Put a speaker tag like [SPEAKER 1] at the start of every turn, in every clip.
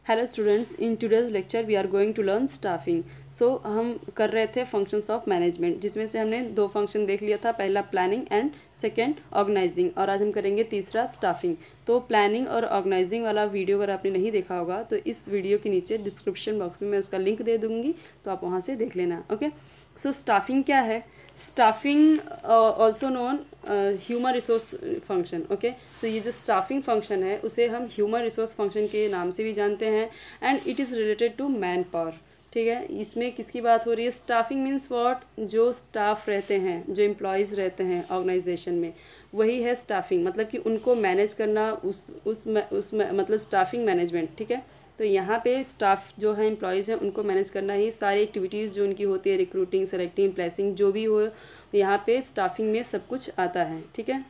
[SPEAKER 1] Hello students, in today's lecture we are going to learn staffing. So हम कर रहे थे फंक्शंस ऑफ मैनेजमेंट, जिसमें से हमने दो फंक्शन देख लिया था, पहला प्लानिंग एंड सेकंड ऑर्गेनाइजिंग, और आज हम करेंगे तीसरा स्टाफिंग। तो प्लानिंग और ऑर्गेनाइजिंग वाला वीडियो अगर आपने नहीं देखा होगा तो इस वीडियो के नीचे डिस्क्रिप्शन बॉक्स में मैं उसका लिंक दे दूँगी, तो आप वहाँ से देख लेना। ओके, सो स्टाफिंग क्या है? Staffing also known human resource function. Okay, तो ये जो स्टाफिंग फंक्शन है उसे हम ह्यूमन रिसोर्स फंक्शन के नाम से भी जानते हैं, and it is related to man power. ठीक है, इसमें किसकी बात हो रही है? Staffing means what? जो स्टाफ रहते हैं, जो एम्प्लॉयज़ रहते हैं ऑर्गेनाइजेशन में, वही है स्टाफिंग। मतलब कि उनको मैनेज करना, उस मतलब स्टाफिंग मैनेजमेंट। ठीक है, तो यहाँ पे स्टाफ जो है, एम्प्लॉयज़ हैं, उनको मैनेज करना ही सारी एक्टिविटीज़ जो उनकी होती है, रिक्रूटिंग, सेलेक्टिंग, प्लेसिंग, जो भी हो, यहाँ पे स्टाफिंग में सब कुछ आता है। ठीक है,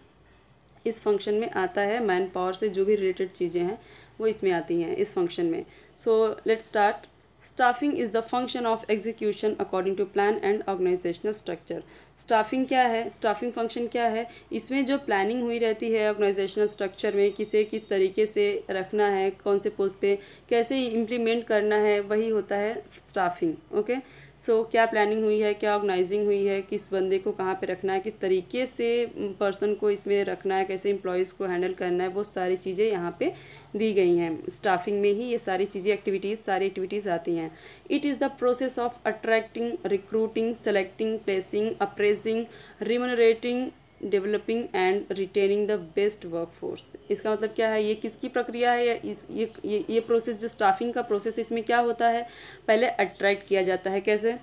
[SPEAKER 1] इस फंक्शन में आता है। मैन पावर से जो भी रिलेटेड चीज़ें हैं वो इसमें आती हैं इस फंक्शन में। So let's start. Staffing is the function of execution according to plan and organisational structure. Staffing क्या है? स्टाफिंग फंक्शन क्या है? इसमें जो प्लानिंग हुई रहती है ऑर्गेनाइजेशनल स्ट्रक्चर में, किसे किस तरीके से रखना है, कौन से पोस्ट पे कैसे इम्प्लीमेंट करना है, वही होता है स्टाफिंग। ओके, सो क्या प्लानिंग हुई है, क्या ऑर्गेनाइजिंग हुई है, किस बंदे को कहाँ पे रखना है, किस तरीके से पर्सन को इसमें रखना है, कैसे एम्प्लॉयज़ को हैंडल करना है, वो सारी चीज़ें यहाँ पे दी गई हैं। स्टाफिंग में ही ये सारी चीज़ें, सारी एक्टिविटीज़ आती हैं। It is the process of attracting, recruiting, selecting, placing, appraising, remunerating, developing and retaining the best workforce. इसका मतलब क्या है? ये किसकी प्रक्रिया है? ये प्रोसेस, जो स्टाफिंग का प्रोसेस, इसमें क्या होता है? पहले अट्रैक्ट किया जाता है। कैसे?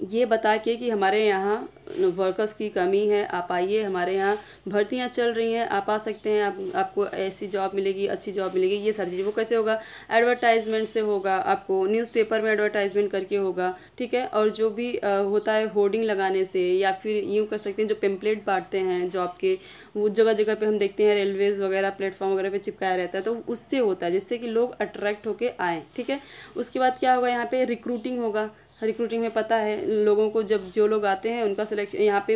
[SPEAKER 1] ये बता के कि हमारे यहाँ वर्कर्स की कमी है, आप आइए, हमारे यहाँ भर्तियाँ चल रही हैं, आप आ सकते हैं, आपको ऐसी जॉब मिलेगी, अच्छी जॉब मिलेगी, ये सारी चीज़ें। वो कैसे होगा? एडवर्टाइजमेंट से होगा, आपको न्यूज़पेपर में एडवर्टाइजमेंट करके होगा। ठीक है, और जो भी होता है होर्डिंग लगाने से, या फिर यूँ कर सकते हैं जो पेम्पलेट बांटते हैं जॉब के, वो जगह जगह पे हम देखते हैं, रेलवेज़ वगैरह, प्लेटफॉर्म वगैरह पे चिपकाया रहता है, तो उससे होता है, जिससे कि लोग अट्रैक्ट होके आएँ। ठीक है, उसके बाद क्या होगा? यहाँ पे रिक्रूटिंग होगा। रिक्रूटिंग में पता है लोगों को, जब जो लोग आते हैं उनका सिलेक्शन, यहाँ पे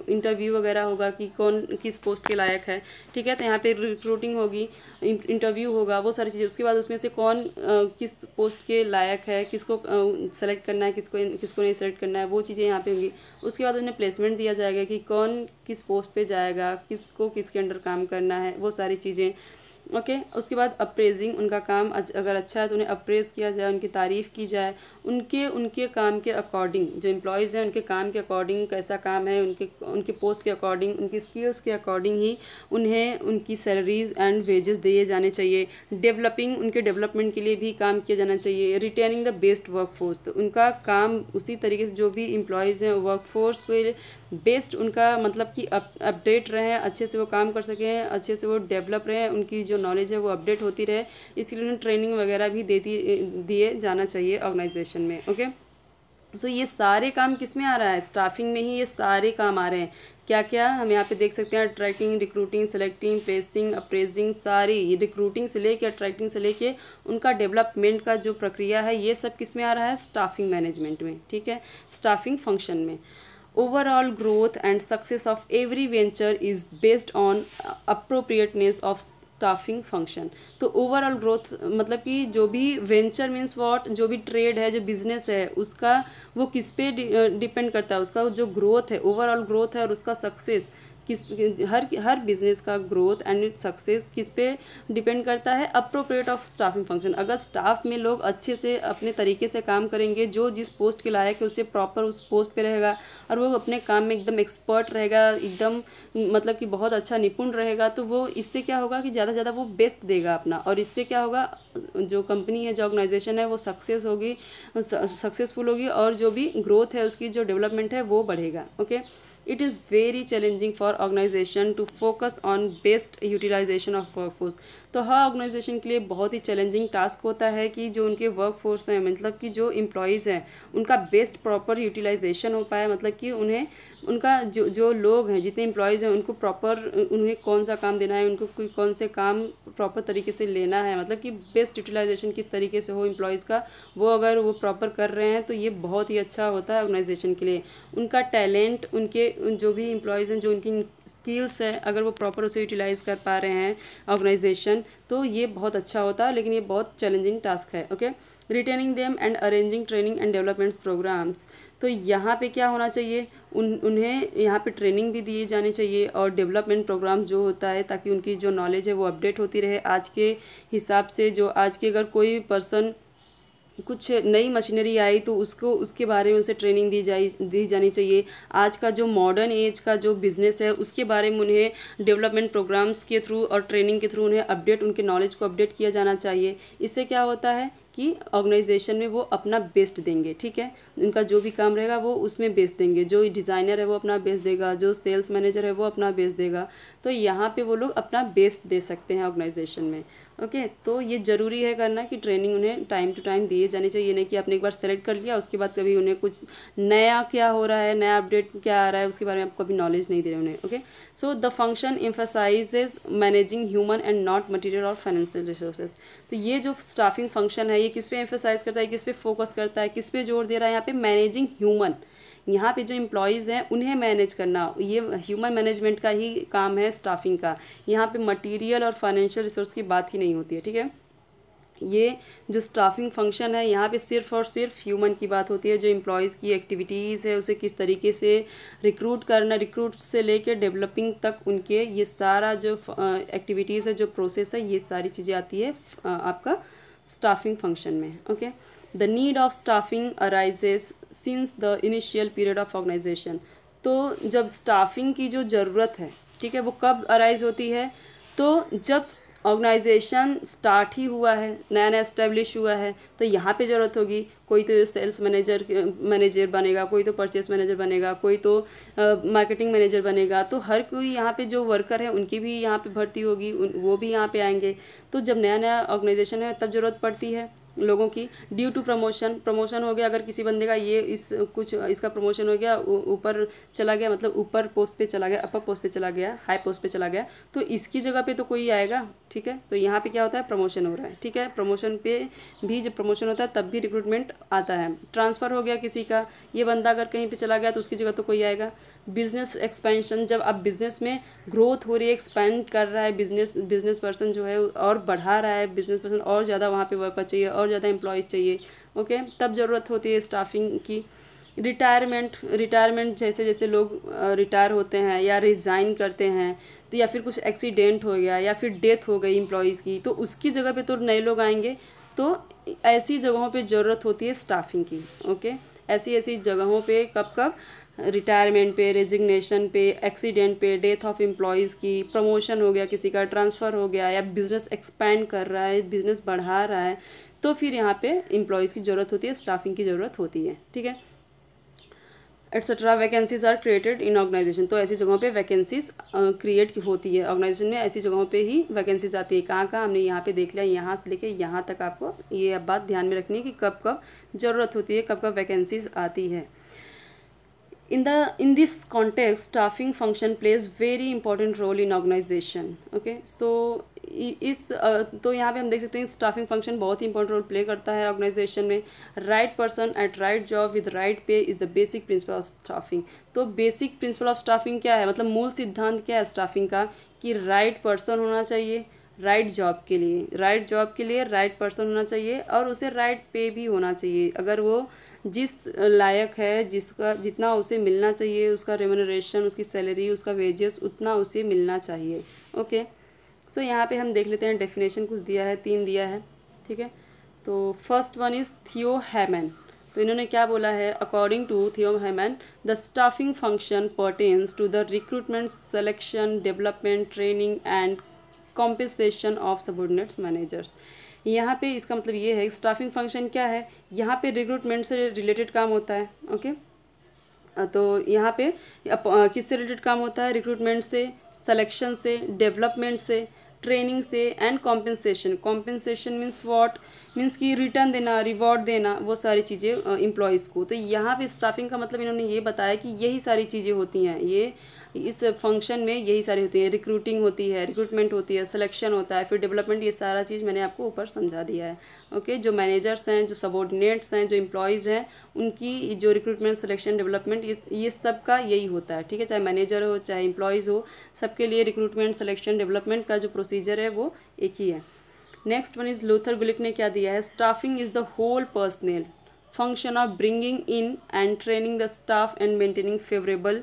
[SPEAKER 1] इंटरव्यू वगैरह होगा कि कौन किस पोस्ट के लायक है। ठीक है, तो यहाँ पे रिक्रूटिंग होगी, इंटरव्यू होगा, वो सारी चीज़ें। उसके बाद उसमें से कौन किस पोस्ट के लायक है, किसको सेलेक्ट करना है, किसको नहीं सेलेक्ट करना है, वो चीज़ें यहाँ पे होंगी। उसके बाद उन्हें प्लेसमेंट दिया जाएगा कि कौन किस पोस्ट पे जाएगा, किसको किसके अंडर काम करना है, वो सारी चीज़ें। ओके, उसके बाद अप्रेजिंग, उनका काम अगर अच्छा है तो उन्हें अप्रेज किया जाए, उनकी तारीफ़ की जाए, उनके काम के अकॉर्डिंग, जो एम्प्लॉयज़ हैं उनके काम के अकॉर्डिंग कैसा काम है, उनके पोस्ट के अकॉर्डिंग, उनकी स्किल्स के अकॉर्डिंग ही उन्हें उनकी सैलरीज एंड वेजेस दिए जाने चाहिए। डेवलपिंग, उनके डेवलपमेंट के लिए भी काम किया जाना चाहिए। रिटेनिंग द बेस्ट वर्कफोर्स, तो उनका काम उसी तरीके से जो भी एम्प्लॉयज़ हैं वर्कफोर्स को बेस्ट, उनका मतलब कि अपडेट रहें, अच्छे से वो काम कर सकें, अच्छे से वो डेवलप रहें, उनकी जो नॉलेज है वो अपडेट होती रहे, इसके लिए उन्हें ट्रेनिंग वगैरह भी दिए जाना चाहिए ऑर्गेनाइजेशन में। ओके, सो ये सारे काम किस में आ रहा है? स्टाफिंग में ही ये सारे काम आ रहे हैं। क्या क्या हम यहाँ पे देख सकते हैं? Attracting, recruiting, selecting, placing, appraising, सारी ये रिक्रूटिंग से लेके अट्रैक्टिंग से लेके उनका डेवलपमेंट का जो प्रक्रिया है, ये सब किस में आ रहा है? स्टाफिंग मैनेजमेंट में। ठीक है, स्टाफिंग फंक्शन में। Overall growth and success of every venture is based on appropriateness of staffing function. तो ओवरऑल ग्रोथ मतलब कि जो भी वेंचर मीन्स व्हाट, जो भी ट्रेड है, जो बिजनेस है, उसका वो किस पे डिपेंड करता है? उसका जो ग्रोथ है, ओवरऑल ग्रोथ है, और उसका सक्सेस किस, हर बिजनेस का ग्रोथ एंड इट सक्सेस किस पे डिपेंड करता है? Appropriate of staffing function. अगर स्टाफ में लोग अच्छे से अपने तरीके से काम करेंगे, जो जिस पोस्ट के लायक है उससे प्रॉपर उस पोस्ट पे रहेगा, और वो अपने काम में एकदम एक्सपर्ट रहेगा, एकदम मतलब कि बहुत अच्छा निपुण रहेगा, तो वो इससे क्या होगा कि ज़्यादा से ज़्यादा वो बेस्ट देगा अपना, और इससे क्या होगा? जो कंपनी है, जो ऑर्गेनाइजेशन है, वो सक्सेसफुल होगी, और जो भी ग्रोथ है उसकी, जो डेवलपमेंट है, वो बढ़ेगा। Okay, it is very challenging for organisation to focus on best utilisation of workforce. तो हर ऑर्गेनाइजेशन के लिए बहुत ही चैलेंजिंग टास्क होता है कि जो उनके वर्कफोर्स हैं, मतलब कि जो एम्प्लॉयज़ हैं, उनका बेस्ट प्रॉपर यूटिलाइजेशन हो पाए, मतलब कि उन्हें उनका जो जो लोग हैं, जितने एम्प्लॉयज़ हैं, उनको प्रॉपर उन्हें कौन सा काम देना है, उनको कोई कौन से काम प्रॉपर तरीके से लेना है, मतलब कि बेस्ट यूटिलाइजेशन किस तरीके से हो एम्प्लॉयज़ का, वो अगर वो प्रॉपर कर रहे हैं तो ये बहुत ही अच्छा होता है ऑर्गेनाइजेशन के लिए। उनका टैलेंट, उनके जो भी एम्प्लॉयज़ हैं, जो उनकी स्किल्स है, अगर वो प्रॉपर उसे यूटिलाइज़ कर पा रहे हैं ऑर्गेनाइजेशन, तो ये बहुत अच्छा होता है। लेकिन ये बहुत चैलेंजिंग टास्क है। Okay, retaining them and arranging training and development programmes. तो यहाँ पे क्या होना चाहिए, उन्हें यहाँ पे ट्रेनिंग भी दी जानी चाहिए और डेवलपमेंट प्रोग्राम जो होता है, ताकि उनकी जो नॉलेज है वो अपडेट होती रहे आज के हिसाब से। जो आज के अगर कोई पर्सन कुछ नई मशीनरी आई तो उसको उसके बारे में उसे ट्रेनिंग दी जानी चाहिए। आज का जो मॉडर्न एज का जो बिज़नेस है उसके बारे में उन्हें डेवलपमेंट प्रोग्राम्स के थ्रू और ट्रेनिंग के थ्रू उन्हें अपडेट, उनके नॉलेज को अपडेट किया जाना चाहिए। इससे क्या होता है कि ऑर्गेनाइजेशन में वो अपना बेस्ट देंगे। ठीक है, उनका जो भी काम रहेगा वो उसमें बेस्ट देंगे। जो डिज़ाइनर है वो अपना बेस्ट देगा, जो सेल्स मैनेजर है वो अपना बेस्ट देगा। तो यहाँ पे वो लोग अपना बेस्ट दे सकते हैं ऑर्गेनाइजेशन में। ओके, तो ये ज़रूरी है करना कि ट्रेनिंग उन्हें टाइम टू टाइम दिए जानी चाहिए। ये नहीं कि आपने एक बार सेलेक्ट कर लिया, उसके बाद कभी उन्हें कुछ नया क्या हो रहा है, नया अपडेट क्या आ रहा है, उसके बारे में आप कभी नॉलेज नहीं दे रहे उन्हें। Okay, so the function emphasises managing human and not material और फाइनेंशियल रिसोर्सेज। तो ये जो स्टाफिंग फंक्शन है ये किस पे एम्फसाइज करता है, किस पे फोकस करता है, किस पे जोर दे रहा है? यहाँ पे मैनेजिंग ह्यूमन, यहाँ पे जो एम्प्लॉयज़ हैं उन्हें मैनेज करना, ये ह्यूमन मैनेजमेंट का ही काम है स्टाफिंग का। यहाँ पे मटेरियल और फाइनेंशियल रिसोर्स की बात ही नहीं होती है। ठीक है, ये जो स्टाफिंग फंक्शन है यहाँ पे सिर्फ और सिर्फ ह्यूमन की बात होती है। जो एम्प्लॉयज़ की एक्टिविटीज़ है उसे किस तरीके से रिक्रूट करना, रिक्रूट से लेकर डेवलपिंग तक उनके ये सारा जो एक्टिविटीज़ है, जो प्रोसेस है, ये सारी चीज़ें आती है आपका स्टाफिंग फंक्शन में। Okay, the need of staffing arises since the initial period of organisation. तो जब स्टाफिंग की जो ज़रूरत है, ठीक है, वो कब अराइज होती है? तो जब ऑर्गेनाइजेशन स्टार्ट ही हुआ है, नया नया इस्टेब्लिश हुआ है, तो यहाँ पे ज़रूरत होगी। कोई तो सेल्स मैनेजर बनेगा, कोई तो परचेस मैनेजर बनेगा, कोई तो मार्केटिंग मैनेजर बनेगा। तो हर कोई यहाँ पे जो वर्कर है उनकी भी यहाँ पे भर्ती होगी, वो भी यहाँ पे आएंगे। तो जब नया नया ऑर्गेनाइजेशन है तब ज़रूरत पड़ती है लोगों की। ड्यू टू प्रमोशन हो गया, अगर किसी बंदे का ये इसका प्रमोशन हो गया, ऊपर चला गया, मतलब ऊपर पोस्ट पे चला गया, अपर पोस्ट पे चला गया, हाई पोस्ट पे चला गया, तो इसकी जगह पे तो कोई आएगा। ठीक है, तो यहाँ पे क्या होता है, प्रमोशन हो रहा है। ठीक है, प्रमोशन पे भी जब प्रमोशन होता है तब भी रिक्रूटमेंट आता है। ट्रांसफ़र हो गया किसी का, ये बंदा अगर कहीं पर चला गया तो उसकी जगह तो कोई आएगा। बिजनेस एक्सपेंशन, जब आप बिज़नेस में ग्रोथ हो रही है, एक्सपेंड कर रहा है बिजनेस पर्सन जो है और बढ़ा रहा है बिजनेस पर्सन, और ज़्यादा वहाँ पे वर्कर चाहिए और ज़्यादा एम्प्लॉयज़ चाहिए। ओके, तब ज़रूरत होती है स्टाफिंग की। रिटायरमेंट जैसे जैसे लोग रिटायर होते हैं या रिज़ाइन करते हैं, तो या फिर कुछ एक्सीडेंट हो गया या फिर डेथ हो गई एम्प्लॉयज़ की, तो उसकी जगह पे तो नए लोग आएंगे। तो ऐसी जगहों पे ज़रूरत होती है स्टाफिंग की। ओके, ऐसी ऐसी जगहों पे कब रिटायरमेंट पे, रेजिग्नेशन पे, एक्सीडेंट पे, डेथ ऑफ एम्प्लॉयज़ की, प्रमोशन हो गया किसी का, ट्रांसफ़र हो गया, या बिज़नेस एक्सपेंड कर रहा है, बिज़नेस बढ़ा रहा है, तो फिर यहाँ पे एम्प्लॉयज़ की ज़रूरत होती है, स्टाफिंग की ज़रूरत होती है। ठीक है, etcetera. Vacancies are created in organisation. तो ऐसी जगहों पे वैकेंसीज क्रिएट होती है ऑर्गेनाइजेशन में, ऐसी जगहों पे ही वैकेंसीज आती है। कहाँ कहाँ हमने यहाँ पे देख लिया, यहाँ से लेके यहाँ तक आपको ये अब बात ध्यान में रखनी है कि कब कब ज़रूरत होती है, कब कब वैकेंसीज आती है। In this context, staffing function plays very important role in organization. Okay, so तो यहाँ पे हम देख सकते हैं स्टाफिंग फंक्शन बहुत ही इंपॉर्टेंट रोल प्ले करता है ऑर्गेनाइजेशन में। Right person at right job with right pay is the basic principle of staffing. तो बेसिक प्रिंसिपल ऑफ स्टाफिंग क्या है, मतलब मूल सिद्धांत क्या है स्टाफिंग का, कि राइट पर्सन होना चाहिए राइट जॉब के लिए, राइट पर्सन होना चाहिए और उसे राइट पे भी होना चाहिए। अगर वो जिस लायक है, जिसका जितना उसे मिलना चाहिए, उसका रेम्यूनरेशन, उसकी सैलरी, उसका वेजेस, उतना उसे मिलना चाहिए। ओके, सो यहाँ पे हम देख लेते हैं डेफिनेशन कुछ दिया है, 3 दिया है। ठीक है, तो फर्स्ट वन इज़ थियो हैमन। तो इन्होंने क्या बोला है, according to Theo Haimann the staffing function pertains to the recruitment, selection, development, training and compensation of subordinates managers. यहाँ पे इसका मतलब ये है स्टाफिंग फंक्शन क्या है, यहाँ पे रिक्रूटमेंट से रिलेटेड काम होता है। ओके, तो यहाँ पे किससे रिलेटेड काम होता है, रिक्रूटमेंट से, सिलेक्शन से, डेवलपमेंट से, ट्रेनिंग से, and compensation. Compensation means what, means कि रिटर्न देना, रिवॉर्ड देना, वो सारी चीज़ें एम्प्लॉयज़ को। तो यहाँ पे स्टाफिंग का मतलब इन्होंने ये बताया कि यही सारी चीज़ें होती हैं, ये इस फंक्शन में यही सारी होती है। रिक्रूटिंग होती है, रिक्रूटमेंट होती है, सिलेक्शन होता है, फिर डेवलपमेंट, ये सारा चीज़ मैंने आपको ऊपर समझा दिया है। ओके, जो मैनेजर्स हैं, जो सबॉर्डिनेट्स हैं, जो एम्प्लॉयज़ हैं, उनकी जो रिक्रूटमेंट, सिलेक्शन, डेवलपमेंट, ये सब का यही होता है। ठीक है, चाहे मैनेजर हो चाहे एम्प्लॉयज़ हो, सबके लिए रिक्रूटमेंट, सिलेक्शन, डेवलपमेंट का जो प्रोसीजर है वो एक ही है। Next one is Luther Gulick ने क्या दिया है, staffing is the whole personal function of bringing in and training the staff and maintaining favourable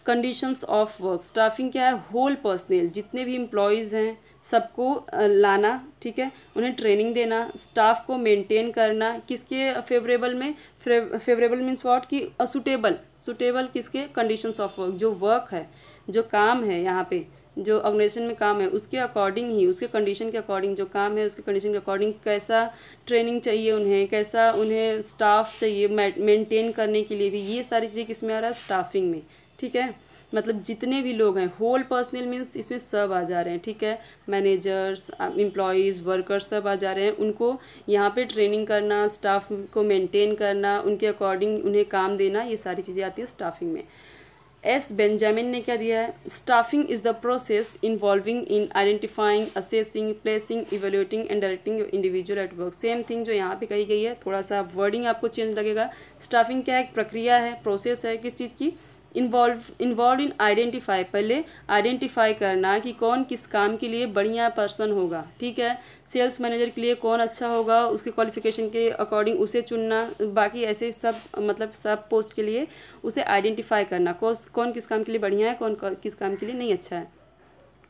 [SPEAKER 1] conditions of work. Staffing क्या है, होल पर्सनल, जितने भी एम्प्लॉयज़ हैं सबको लाना, ठीक है, उन्हें ट्रेनिंग देना, स्टाफ को मेंटेन करना, किसके फेवरेबल में, फेवरेबल मीन्स व्हाट, कि सुटेबल, सुटेबल किसके, कंडीशंस ऑफ वर्क, जो वर्क है, जो काम है, यहाँ पे जो ऑर्गेनाइजेशन में काम है उसके अकॉर्डिंग ही, उसके कंडीशन के अकॉर्डिंग जो काम है उसके कंडीशन के अकॉर्डिंग कैसा ट्रेनिंग चाहिए उन्हें, कैसा उन्हें स्टाफ चाहिए मेंटेन करने के लिए भी, ये सारी चीज़ें किस में आ रहा है, स्टाफिंग में। ठीक है, मतलब जितने भी लोग हैं, होल पर्सनल मीन्स इसमें सब आ जा रहे हैं। ठीक है, मैनेजर्स, एम्प्लॉयज़, वर्कर्स सब आ जा रहे हैं। उनको यहाँ पे ट्रेनिंग करना, स्टाफ को मेंटेन करना, उनके अकॉर्डिंग उन्हें काम देना, ये सारी चीज़ें आती है स्टाफिंग में। एस बेंजामिन ने क्या दिया है, staffing is the process involving in identifying, assessing, placing, evaluating and directing individual at work. Same thing जो यहाँ पे कही गई है, थोड़ा सा वर्डिंग आपको चेंज लगेगा। स्टाफिंग क्या है, एक प्रक्रिया है, प्रोसेस है, किस चीज़ की, इन्वॉल्व इन आइडेंटिफाई, पहले आइडेंटिफाई करना कि कौन किस काम के लिए बढ़िया पर्सन होगा। ठीक है, सेल्स मैनेजर के लिए कौन अच्छा होगा, उसके क्वालिफिकेशन के अकॉर्डिंग उसे चुनना, बाकी ऐसे सब मतलब सब पोस्ट के लिए उसे आइडेंटिफाई करना, कौन किस काम के लिए बढ़िया है, कौन किस काम के लिए नहीं अच्छा है।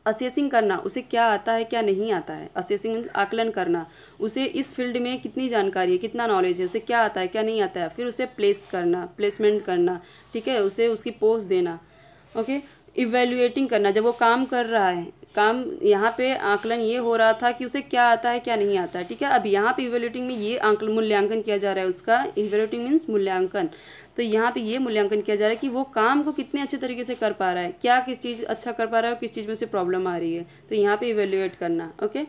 [SPEAKER 1] असेसिंग करना, उसे क्या आता है क्या नहीं आता है, असेसिंग मतलब आकलन करना, उसे इस फील्ड में कितनी जानकारी है, कितना नॉलेज है, उसे क्या आता है क्या नहीं आता है। फिर उसे प्लेस करना, प्लेसमेंट करना, ठीक है, उसे उसकी पोस्ट देना। ओके, इवेल्युएटिंग करना, जब वो काम कर रहा है, काम यहाँ पे आकलन ये हो रहा था कि उसे क्या आता है क्या नहीं आता है। ठीक है, अब यहाँ पे इवेल्युएटिंग में ये आकलन मूल्यांकन किया जा रहा है उसका, इवेल्युएटिंग मीन्स मूल्यांकन। तो यहाँ पे ये मूल्यांकन किया जा रहा है कि वो काम को कितने अच्छे तरीके से कर पा रहा है, क्या किस चीज़ अच्छा कर पा रहा है और किस चीज़ में उसे प्रॉब्लम आ रही है। तो यहाँ पे इवेल्युएट करना। Okay,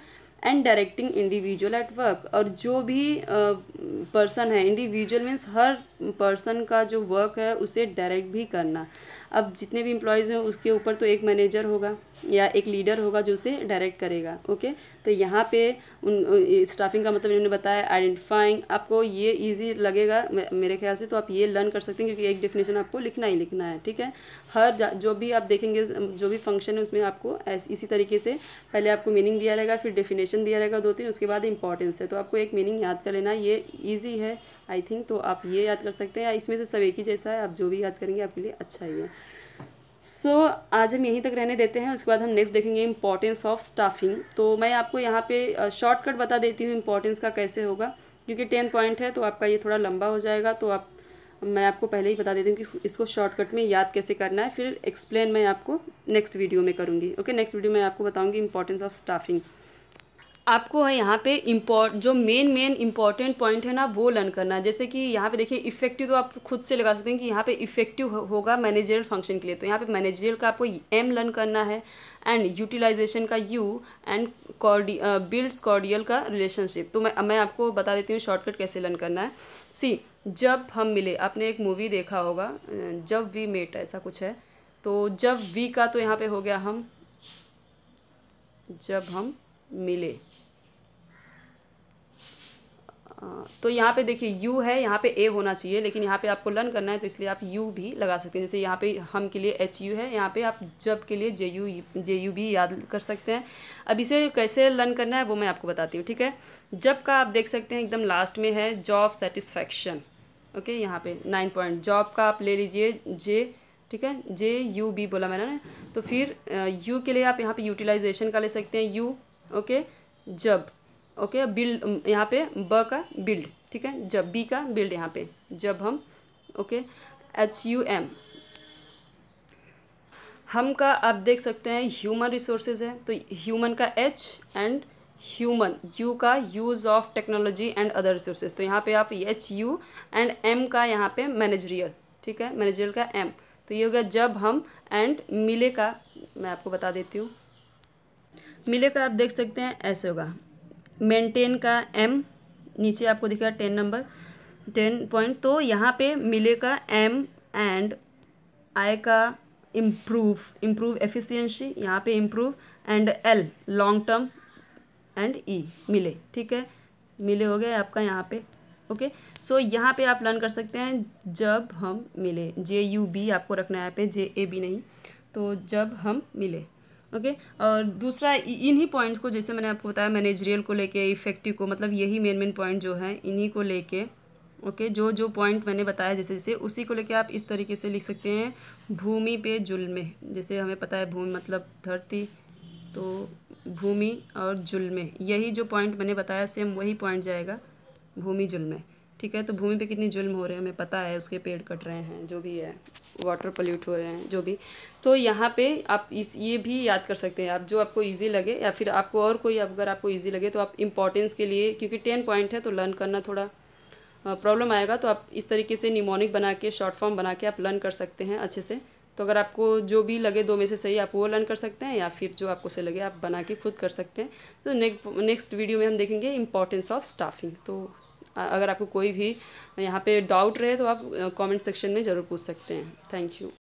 [SPEAKER 1] and directing individual at work, और जो भी पर्सन है, इंडिविजुअल मीन्स हर पर्सन का जो वर्क है उसे डायरेक्ट भी करना। अब जितने भी एम्प्लॉयज़ हैं उसके ऊपर तो एक मैनेजर होगा या एक लीडर होगा जो उसे डायरेक्ट करेगा। ओके, तो यहाँ पे स्टाफिंग का मतलब इन्होंने बताया आइडेंटिफाइंग। आपको ये इजी लगेगा मेरे ख्याल से, तो आप ये लर्न कर सकते हैं क्योंकि एक डेफिनेशन आपको लिखना ही लिखना है। ठीक है, हर जो भी आप देखेंगे, जो भी फंक्शन है उसमें आपको इसी तरीके से पहले आपको मीनिंग दिया रहेगा, फिर डेफिनेशन दिया रहेगा 2-3, उसके बाद इंपॉर्टेंस है। तो आपको एक मीनिंग याद कर लेना, ये ईजी है आई थिंक, तो आप ये याद कर सकते हैं, या इसमें से सब एक ही जैसा है, आप जो भी याद करेंगे आपके लिए अच्छा ही है। आज हम यहीं तक रहने देते हैं, उसके बाद हम नेक्स्ट देखेंगे इंपॉर्टेंस ऑफ स्टाफिंग। तो मैं आपको यहाँ पे शॉर्टकट बता देती हूँ इंपॉर्टेंस का कैसे होगा, क्योंकि 10 पॉइंट है तो आपका ये थोड़ा लंबा हो जाएगा। तो मैं आपको पहले ही बता देती हूँ कि इसको शॉर्टकट में याद कैसे करना है, फिर एक्सप्लेन मैं आपको नेक्स्ट वीडियो में करूँगी। ओके, नेक्स्ट वीडियो में आपको बताऊँगी इंपॉर्टेंस ऑफ स्टाफिंग। आपको है यहाँ पे जो मेन इंपॉर्टेंट पॉइंट है ना वो लर्न करना है। जैसे कि यहाँ पे देखिए इफेक्टिव, तो आप खुद से लगा सकते हैं कि यहाँ पे इफेक्टिव होगा मैनेजरियल फंक्शन के लिए। तो यहाँ पे मैनेजरियल का आपको एम लर्न करना है, एंड यूटिलाइजेशन का यू, एंड बिल्ड्स कॉर्डियल का रिलेशनशिप। तो मैं आपको बता देती हूँ शॉर्टकट कैसे लर्न करना है। सी, जब हम मिले, आपने एक मूवी देखा होगा जब वी मेट, ऐसा कुछ है। तो जब वी का तो यहाँ पे हो गया हम, जब हम मिले। तो यहाँ पे देखिए यू है, यहाँ पे ए होना चाहिए, लेकिन यहाँ पे आपको लर्न करना है तो इसलिए आप यू भी लगा सकते हैं। जैसे यहाँ पे हम के लिए एच यू है, यहाँ पे आप जब के लिए जे यू भी याद कर सकते हैं। अब इसे कैसे लर्न करना है वो मैं आपको बताती हूँ। ठीक है, जब का आप देख सकते हैं एकदम लास्ट में है जॉब सेटिस्फैक्शन। ओके, यहाँ पे 9 पॉइंट, जॉब का आप ले लीजिए जे, ठीक है, जे यू बी बोला मैंने ना। तो फिर यू के लिए आप यहाँ पे यूटिलाइजेशन का ले सकते हैं यू। ओके, जब, ओके, बिल्ड यहाँ पे ब का बिल्ड, ठीक है, जब बी का बिल्ड यहाँ पे जब हम। ओके, एच यू एम, हम का आप देख सकते हैं ह्यूमन रिसोर्सेज है, तो ह्यूमन का एच, एंड ह्यूमन यू का use of technology and other resources. तो यहाँ पे आप एच यू, एंड एम का यहाँ पे मैनेजरियल, ठीक है, मैनेजरियल का एम। तो ये हो गया जब हम, एंड मिले का मैं आपको बता देती हूँ। मिले का आप देख सकते हैं ऐसे होगा, मेंटेन का M, नीचे आपको दिख रहा है 10 नंबर 10 पॉइंट, तो यहाँ पे मिले का M एंड I का इम्प्रूव एफिशिएंसी, यहाँ पे improve and L long term and E मिले, ठीक है, मिले हो गए आपका यहाँ पे। ओके, सो यहाँ पे आप लर्न कर सकते हैं जब हम मिले, JUB आपको रखना है यहाँ पे, JAB नहीं, तो जब हम मिले। ओके, और दूसरा इन्हीं पॉइंट्स को, जैसे मैंने आपको बताया मैनेजरियल को लेके, इफेक्टिव को, मतलब यही मेन पॉइंट जो है इन्हीं को लेके। ओके, जो पॉइंट मैंने बताया जैसे जैसे उसी को लेके आप इस तरीके से लिख सकते हैं। भूमि पे जुल्म, जैसे हमें पता है भूमि मतलब धरती, तो भूमि और जुल्म, यही जो पॉइंट मैंने बताया सेम वही पॉइंट जाएगा भूमि जुल्म। ठीक है, तो भूमि पे कितनी जुल्म हो रहे हैं हमें पता है, उसके पेड़ कट रहे हैं, जो भी है, वाटर पोल्यूट हो रहे हैं, जो भी। तो यहाँ पे आप ये भी याद कर सकते हैं आप, जो आपको इजी लगे, या फिर आपको और कोई अगर आपको इजी लगे तो आप इम्पोर्टेंस के लिए, क्योंकि 10 पॉइंट है तो लर्न करना थोड़ा प्रॉब्लम आएगा, तो आप इस तरीके से निमोनिक बना के, शॉर्ट फॉर्म बना के आप लर्न कर सकते हैं अच्छे से। तो अगर आपको जो भी लगे दो में से सही, आप वो लर्न कर सकते हैं, या फिर जो आपको सही लगे आप बना के खुद कर सकते हैं। तो नेक्स्ट वीडियो में हम देखेंगे इम्पॉर्टेंस ऑफ स्टाफिंग। तो अगर आपको कोई भी यहाँ पे डाउट रहे तो आप कमेंट सेक्शन में ज़रूर पूछ सकते हैं। Thank you.